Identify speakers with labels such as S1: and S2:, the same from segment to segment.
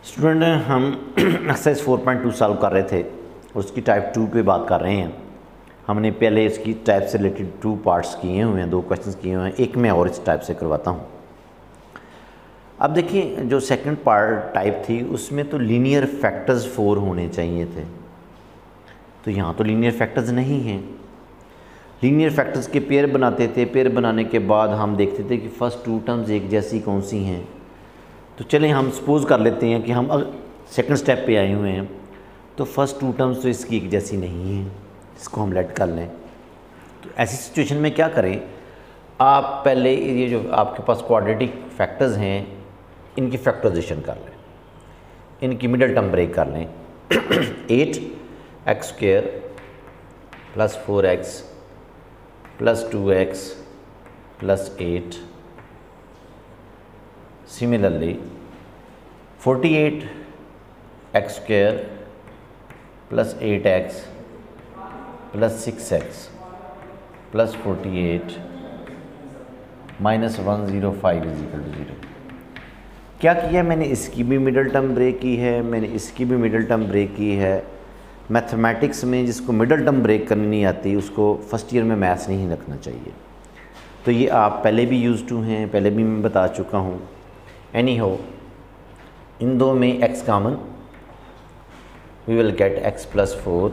S1: Student हम exercise 4.2 solve कर रहे थे, उसकी टाइप 2 पे बात कर रहे हैं। हमने पहले इसकी टाइप से रिलेटेड 2 पार्ट्स किए हुए हैं, 2 क्वेश्चंस किए हुए हैं, एक मैं और इस टाइप से करवाता हूँ। अब देखिए, जो सेकंड पार्ट टाइप थी उसमें तो लीनियर फैक्टर्स 4 होने चाहिए थे, तो यहाँ तो लीनियर फैक्टर्स नहीं हैं। लीनियर फैक्टर्स के पेयर बनाते थे, पेयर बनाने के बाद हम देखते थे कि फर्स्ट 2 टर्म्स एक जैसी कौन सी हैं। तो चलें हम सपोज़ कर लेते हैं कि हम सेकंड स्टेप पे आए हुए हैं, तो फर्स्ट 2 टर्म्स तो इसकी एक जैसी नहीं है, इसको हम लेट कर लें। तो ऐसी सिचुएशन में क्या करें, आप पहले ये जो आपके पास क्वाड्रेटिक फैक्टर्स हैं इनकी फैक्टराइजेशन कर लें, इनकी मिडल टर्म ब्रेक कर लें। 8x² + 4x + 2x + 8, similarly 48x² + 8x + 6x + 48 - 105 = 0। क्या किया मैंने, इसकी भी मिडल टर्म ब्रेक की है, मैंने इसकी भी मिडल टर्म ब्रेक की है। मैथमेटिक्स में जिसको मिडल टर्म ब्रेक करनी नहीं आती उसको फर्स्ट ईयर में मैथ्स नहीं रखना चाहिए। तो ये आप पहले भी यूज़ टू हैं, पहले भी मैं बता चुका हूँ। एनी हो, इन दो में x common, we will get x + 4,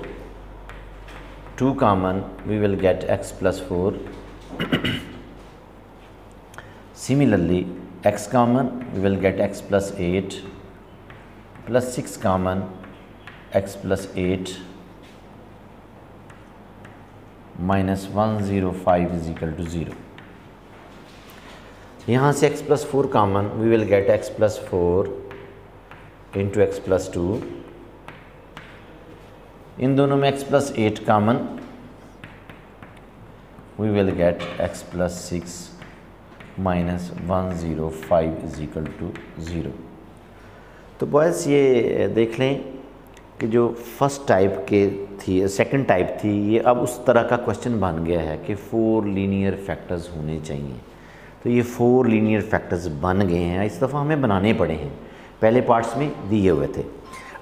S1: 2 common, we will get x + 4। Similarly x common, we will get x + 8, + 6 common, x + 8 - 105 = 0। यहाँ से x + 4 common, we will get x + 4 × x + 2। इन दोनों में x + 8 common, we will get x + 6 - 105 = 0। तो boys ये देख लें कि जो फर्स्ट टाइप के थी, सेकंड टाइप थी, ये अब उस तरह का क्वेश्चन बन गया है कि 4 लीनियर फैक्टर्स होने चाहिए। तो ये 4 लीनियर फैक्टर्स बन गए हैं, इस दफ़ा हमें बनाने पड़े हैं, पहले पार्ट्स में दिए हुए थे।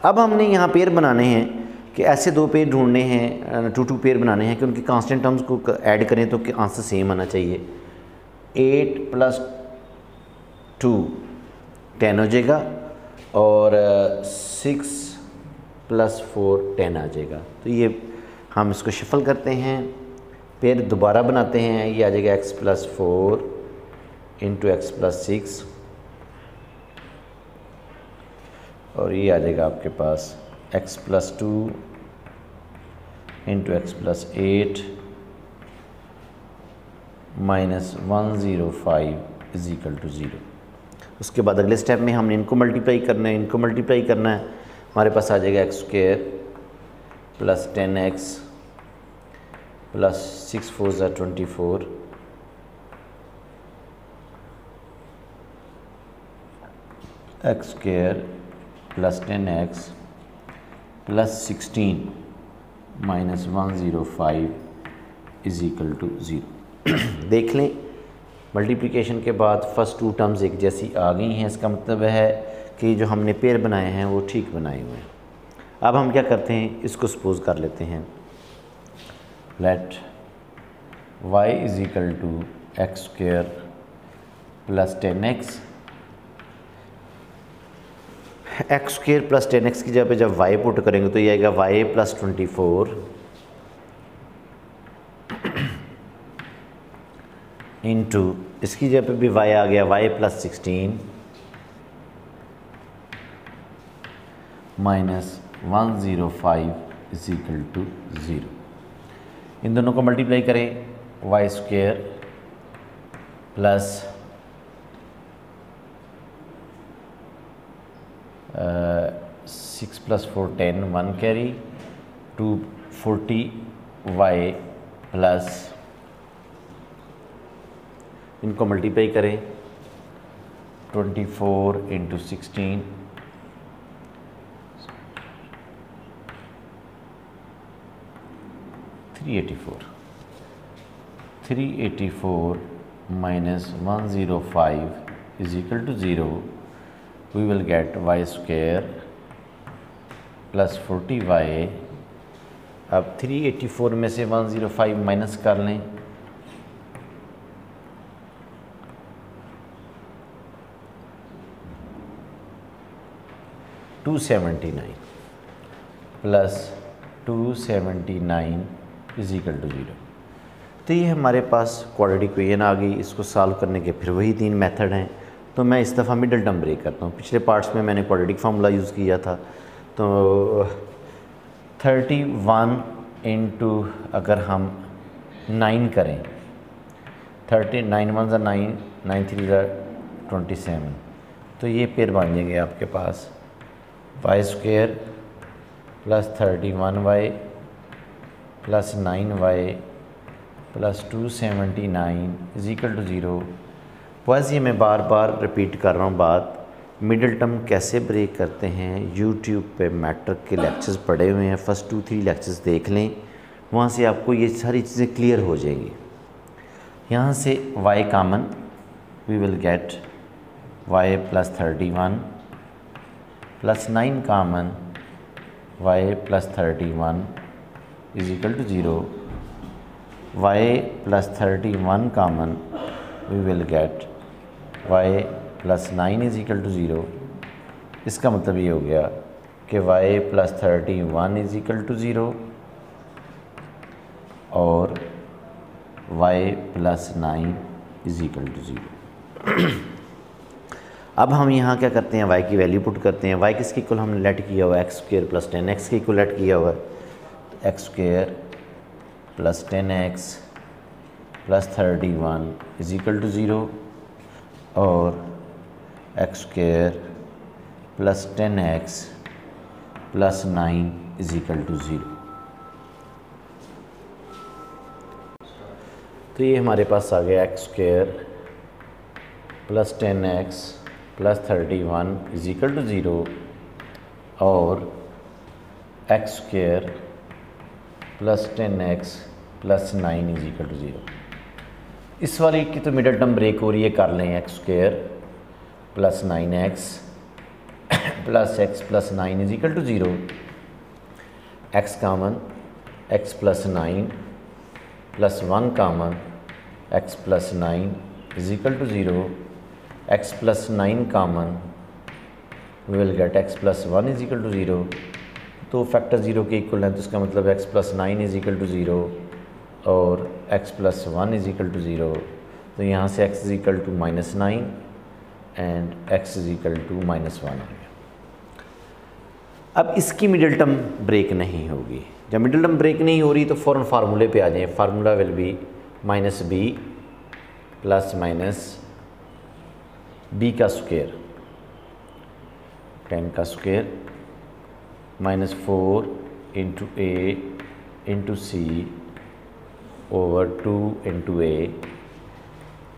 S1: अब हमने यहाँ पेयर बनाने हैं कि ऐसे 2 पेयर ढूंढने हैं, 2 पेयर बनाने हैं कि उनके कांस्टेंट टर्म्स को ऐड करें तो आंसर सेम आना चाहिए। 8 + 2 10 हो जाएगा और 6 + 4 10 आ जाएगा। तो ये हम इसको शफल करते हैं, पेयर दोबारा बनाते हैं, ये आ जाएगा x + 4 × x + 6 और ये आ जाएगा आपके पास x + 2 × x + 8 - 105 = 0। उसके बाद अगले स्टेप में हमने इनको मल्टीप्लाई करना है, इनको मल्टीप्लाई करना है। हमारे पास आ जाएगा x² + 10x + 6 × 4 = 24, x² + 10x + 16 - 105 = 0। देख लें, मल्टीप्लिकेशन के बाद फर्स्ट 2 टर्म्स एक जैसी आ गई हैं, इसका मतलब है कि जो हमने पेयर बनाए हैं वो ठीक बनाए हुए हैं। अब हम क्या करते हैं, इसको सपोज कर लेते हैं, late y = x² + 10x। x² + 10x की जगह पे जब y पुट करेंगे तो ये आएगा y + 24 इंटू, इसकी जगह पे भी y आ गया, y + 16 - 105 = 0। इन दोनों को मल्टीप्लाई करें, y² + 6 + 4 10 1 कैरी 240y प्लस, इनको मल्टीप्लाई करें 24 × 16 384 - 105 = 0। We will get y square plus 40y। अब 384 में से 105 माइनस कर लें, $279 प्लस 279 इज इक्वल टू 0। तो ये हमारे पास क्वाड्रेटिक इक्वेशन आ गई। इसको सॉल्व करने के फिर वही 3 मेथड हैं। तो मैं इस दफ़ा मिडल टर्म ब्रेक करता हूँ। पिछले पार्ट्स में मैंने क्वाड्रेटिक फार्मूला यूज़ किया था। तो 31 इंटू अगर हम 9 करें, 39 1 ज़ा 9, 9 3 ज़ा 27, तो ये पेयर बन जाएंगे आपके पास y square plus 31y plus 9y plus 279 is equal to 0। बस ये मैं बार बार रिपीट कर रहा हूँ बात, मिडिल टर्म कैसे ब्रेक करते हैं। यूट्यूब पे मैट्रिक के लेक्चर्स पड़े हुए हैं, फर्स्ट 2-3 लेक्चर्स देख लें, वहाँ से आपको ये सारी चीज़ें क्लियर हो जाएंगी। यहाँ से y common, we will get y plus 31 plus 9 common, y plus 31 is equal to 0। y plus 31 common, we will get y plus 9 is equal to 0। इसका मतलब ये हो गया कि y plus 31 is equal to 0 और y plus 9 is equal to 0। अब हम यहाँ क्या करते हैं, y की वैल्यू पुट करते हैं। y किसके इक्वल हमने लेट किया हुआ है, एक्स स्क्वायर प्लस 10x के इक्वल लेट किया हुआ है। तो x square plus 10x plus 31 is equal to 0 और x square plus 10x plus 9 is equal to 0। तो ये हमारे पास आ गया x square plus 10x plus 31 is equal to 0 और x square plus 10x plus 9 is equal to 0। इस वाली की तो मिडल टर्म ब्रेक हो रही है, कर लें x square plus 9x plus x plus 9 is equal to 0। X common, x plus 9 plus 1 common, x plus 9 is equal to 0। x plus 9 common, we will get x plus 1 is equal to 0। तो factor 0 के equal है, तो इसका मतलब x plus 9 is equal to 0 और x plus 1 is equal to 0। तो यहाँ से x is equal to -9 and x is equal to -1 आ गया। अब इसकी मिडिल टर्म ब्रेक नहीं होगी। जब मिडिल टर्म ब्रेक नहीं हो रही तो फ़ौरन फार्मूले पे आ जाएं। Formula will be -b plus minus b का स्क्वायर 10 का square -4 into a into c over 2 into a,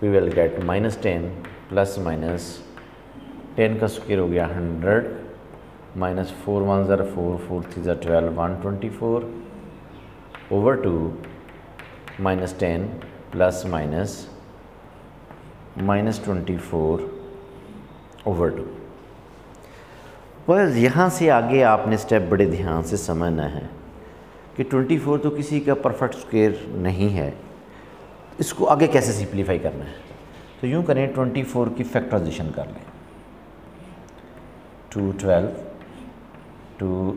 S1: we will get -10 plus minus 10 का स्क्वायर हो गया 100 माइनस 4 1 ज़रा 4 4 3 ज़रा 12 124 ओवर 2 -10 प्लस माइनस -24 ओवर 2। बस यहाँ से आगे आपने स्टेप बड़े ध्यान से समझना है कि 24 तो किसी का परफेक्ट स्क्वायर नहीं है, इसको आगे कैसे सिंप्लीफाई करना है। तो यूँ करें, 24 की फैक्टराइजेशन कर लें। 2 12 2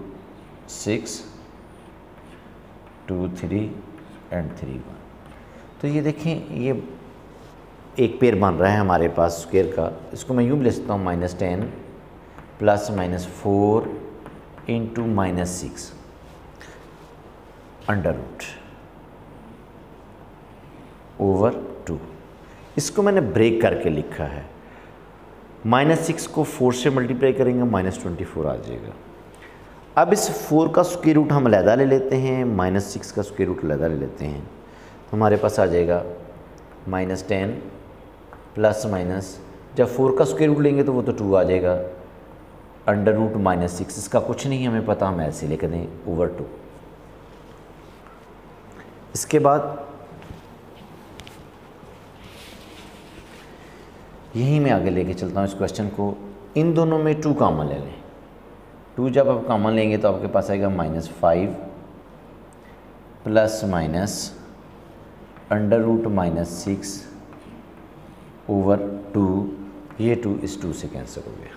S1: 6 2 3 एंड 3 1। तो ये देखें, ये एक पेयर बन रहा है हमारे पास स्क्वायर का। इसको मैं यूँ भी ले सकता हूँ -10 plus -4 into -6 under root over 2। इसको मैंने ब्रेक करके लिखा है। -6 को 4 से मल्टीप्लाई करेंगे -24 आ जाएगा। अब इस 4 का स्क्वायर रूट हम अलहदा ले लेते हैं, -6 का स्क्वायर रूट अलहदा ले लेते हैं, तो हमारे पास आ जाएगा -10 प्लस माइनस, जब 4 का स्क्वायर रूट लेंगे तो वो तो 2 आ जाएगा, अंडर रूट -6। इसका कुछ नहीं हमें पता, हम ऐसे लिख दें ओवर 2। इसके बाद यहीं मैं आगे लेके चलता हूँ इस क्वेश्चन को। इन दोनों में 2 कॉमन ले लें। 2 जब आप कॉमन लेंगे तो आपके पास आएगा -5 प्लस माइनस √-6 ओवर 2, ये 2 इस 2 से कैंसिल हो गया।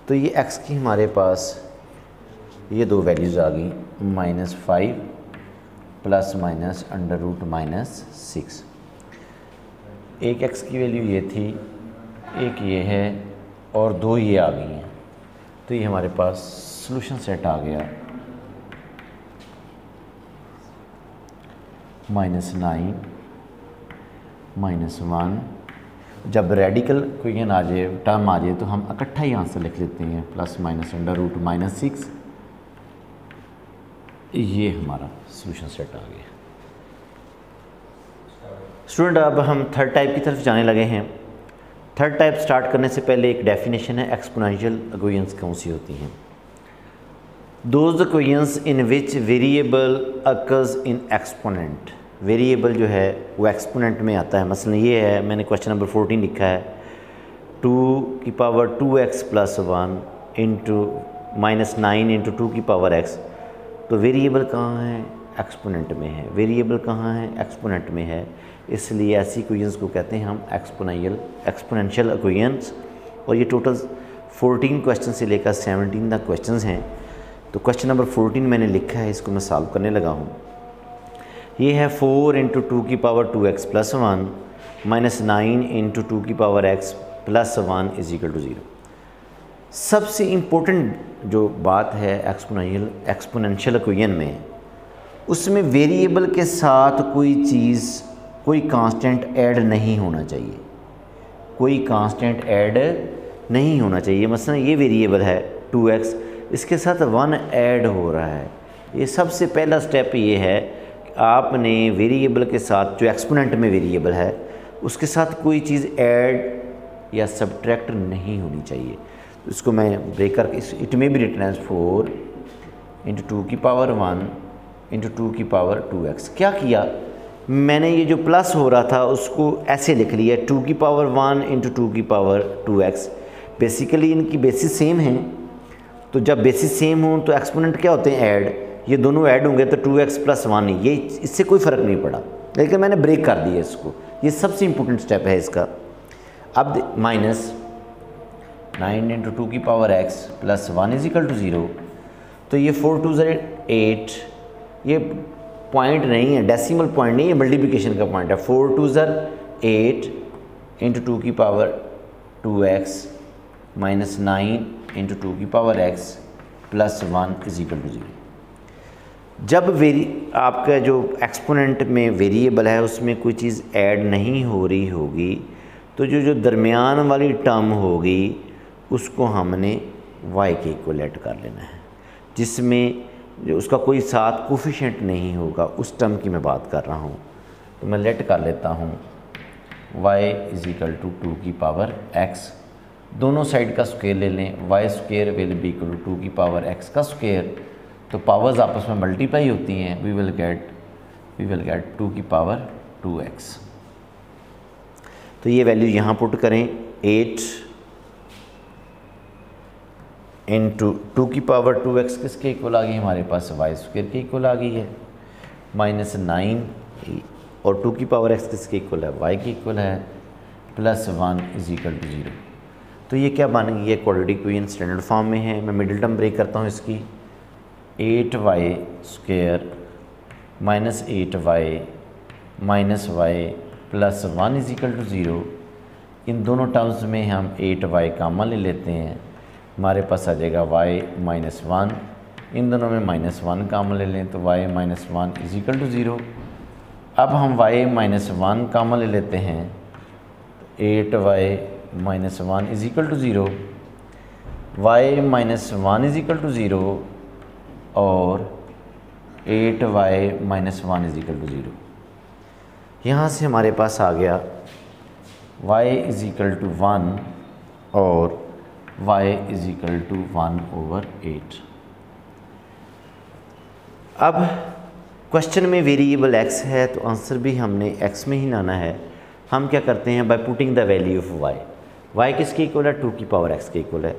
S1: तो ये x की हमारे पास ये 2 वैल्यूज़ आ गई, -5 प्लस माइनस √-6। एक x की वैल्यू ये थी, एक ये है और 2 ये आ गई हैं। तो ये हमारे पास सॉल्यूशन सेट आ गया -9 -1। जब रेडिकल इक्वेशन आ जाए, टर्म आ जाए, तो हम इकट्ठा ही आंसर लिख लेते हैं, प्लस माइनस √-6। ये हमारा सॉल्यूशन सेट आ गया। स्टूडेंट, अब हम थर्ड टाइप की तरफ जाने लगे हैं। थर्ड टाइप स्टार्ट करने से पहले एक डेफिनेशन है, एक्सपोनेंशियल इक्वेशंस कौन सी होती हैं? Those equations in which variable occurs in exponent. Variable जो है वो एक्सपोनेंट में आता है। मसलन ये है, मैंने क्वेश्चन नंबर 14 लिखा है, 2x + 1 इंटू -9 इंटू 2x। तो वेरिएबल कहाँ है? एक्सपोनेंट में है। वेरिएबल कहाँ है? एक्सपोनेंट में है। इसलिए ऐसी इक्वेशंस को कहते हैं हम एक्सपोनेंशियल इक्वेशंस। और ये टोटल 14 क्वेश्चन से लेकर 17 तक क्वेश्चंस हैं। तो क्वेश्चन नंबर 14 मैंने लिखा है, इसको मैं सॉल्व करने लगा हूँ। ये है 4 इंटू 2x + 1 -9 इंटू 2x + 1 = 0। सबसे इम्पोर्टेंट जो बात है एक्सपोनेंशियल इक्वेशन में, उसमें वेरिएबल के साथ कोई कांस्टेंट ऐड नहीं होना चाहिए। कोई कांस्टेंट ऐड नहीं होना चाहिए। मसलन ये वेरिएबल है 2x, इसके साथ 1 ऐड हो रहा है। ये सबसे पहला स्टेप ये है कि आपने वेरिएबल के साथ, जो एक्सपोनेंट में वेरिएबल है, उसके साथ कोई चीज़ ऐड या सब्ट्रैक्ट नहीं होनी चाहिए। तो इसको मैं ब्रेक करके इट में भी written as 4 into 2 into 2x। क्या किया मैंने? ये जो प्लस हो रहा था उसको ऐसे लिख लिया 2 इंटू 2x। बेसिकली इनकी बेसिस सेम हैं, तो जब बेसिस सेम हो तो एक्सपोनेंट क्या होते हैं? ऐड। ये दोनों ऐड होंगे तो 2x + 1, ये इससे कोई फ़र्क नहीं पड़ा, लेकिन मैंने ब्रेक कर दिया इसको। ये सबसे इम्पोर्टेंट स्टेप है इसका। अब -9 इंटू 2x + 1 = 0। तो ये 4 2 8, ये पॉइंट नहीं है, डेसिमल पॉइंट नहीं है, मल्टीप्लिकेशन का पॉइंट है। 4 2 8 इंटू 2x -9 इंटू 2x + 1 = 0। जब आपका जो एक्सपोनेंट में वेरिएबल है उसमें कोई चीज़ ऐड नहीं हो रही होगी, तो जो दरमियान वाली टर्म होगी उसको हमने y के इक्वल ऐड कर लेना है, जिसमें जो उसका कोई साथ कोफिशिएंट नहीं होगा, उस टर्म की मैं बात कर रहा हूँ। तो मैं लेट कर लेता हूँ y = 2x। दोनों साइड का स्क्वायर ले लें, y² will be equal to 2x का स्क्वायर। तो पावर्स आपस में मल्टीप्लाई होती हैं, वी विल गेट 2x। तो ये वैल्यू यहाँ पुट करें, 8 इंटू 2x किसके इक्वल आ गई? हमारे पास y² के इक्वल आ गई है। -9 और 2x किसके इक्वल है? y के इक्वल है, + 1 = 0। तो ये क्या बन गई है? क्वाड्रेटिक इक्वेशन स्टैंडर्ड फॉर्म में है। मैं मिडिल टर्म ब्रेक करता हूँ इसकी, 8y² -8y -y + 1 = 0। इन दोनों टर्म्स में हम 8y कॉमन ले लेते हैं, हमारे पास आ जाएगा y -1। इन दोनों में -1 कॉमन ले लें तो y -1 = 0। अब हम y -1 कॉमन ले लेते हैं, 8y -1 = 0, y -1 = 0 और 8y -1 = 0। यहाँ से हमारे पास आ गया y = 1 और y = 1/8। अब क्वेश्चन में वेरिएबल x है तो आंसर भी हमने x में ही लाना है। हम क्या करते हैं? By putting the value of y। y किसके इक्वल है, 2 की पावर x के इक्वल है,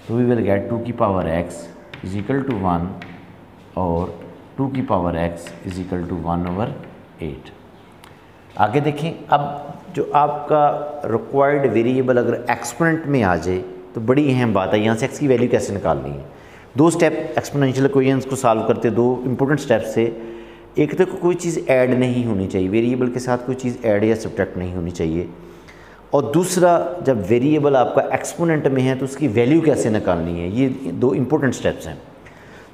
S1: तो वी विल गेट 2 की power x is equal to 1 और 2 की power x is equal to 1/8। आगे देखें, अब जो आपका रिक्वायर्ड वेरिएबल अगर एक्सपोनेंट में आ जाए तो बड़ी अहम बात है, यहाँ से x की वैल्यू कैसे निकालनी है। दो स्टेप एक्सपोनेंशियल इक्वेशंस को सॉल्व करते, दो इंपॉर्टेंट स्टेप्स से। एक तो कोई चीज़ ऐड नहीं होनी चाहिए, वेरिएबल के साथ कोई चीज़ ऐड या सब्ट्रैक्ट नहीं होनी चाहिए, और दूसरा जब वेरिएबल आपका एक्सपोनेंट में है तो उसकी वैल्यू कैसे निकालनी है। ये दो इंपॉर्टेंट स्टेप्स हैं।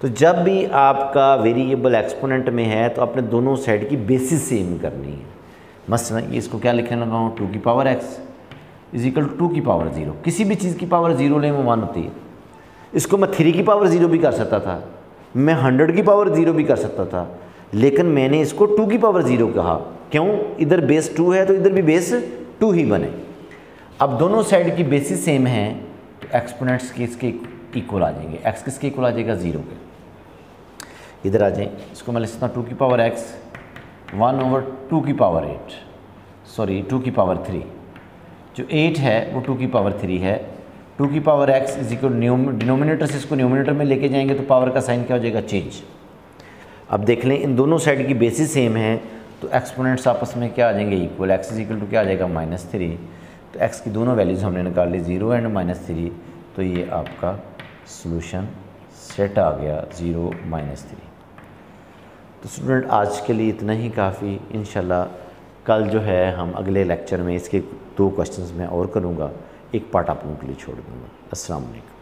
S1: तो जब भी आपका वेरिएबल एक्सपोनेंट में है तो अपने दोनों साइड की बेसिस सेम करनी है। मसलन ये इसको क्या लिखने लगा हूँ, 2 की power x is equal to 2 की पावर 0। किसी भी चीज़ की पावर 0 लें वो 1 होती है। इसको मैं 3 की पावर 0 भी कर सकता था, मैं 100 की पावर 0 भी कर सकता था, लेकिन मैंने इसको 2 की पावर 0 कहा। क्यों? इधर बेस 2 है तो इधर भी बेस 2 ही बने। अब दोनों साइड की बेसिस सेम है तो एक्सपोनेंट्स के इसके इक्वल आ जाएंगे। x किसके इक्वल आ जाएगा, 0 के। इधर आ जाए, इसको मैं लिखता हूँ 2 की पावर x 1/2 की पावर 8, सॉरी 2 की पावर 3। जो 8 है वो 2 की पावर 3 है। 2 की power x is equal denominator से इसको न्यूमिनेटर में लेके जाएंगे तो पावर का साइन क्या हो जाएगा, चेंज। अब देख लें, इन दोनों साइड की बेसिस सेम है तो एक्सपोनेंट्स आपस में क्या आ जाएंगे, equal. x is equal to क्या आ जाएगा, -3। तो x की दोनों वैल्यूज़ हमने निकाल ली, 0 एंड -3। तो ये आपका सॉल्यूशन सेट आ गया, 0 -3। तो स्टूडेंट आज के लिए इतना ही काफ़ी। इंशाल्लाह कल जो है हम अगले लेक्चर में इसके 2 क्वेश्चंस मैं और करूँगा, एक पार्ट आप लोगों के लिए छोड़ दूँगा। अस्सलाम वालेकुम।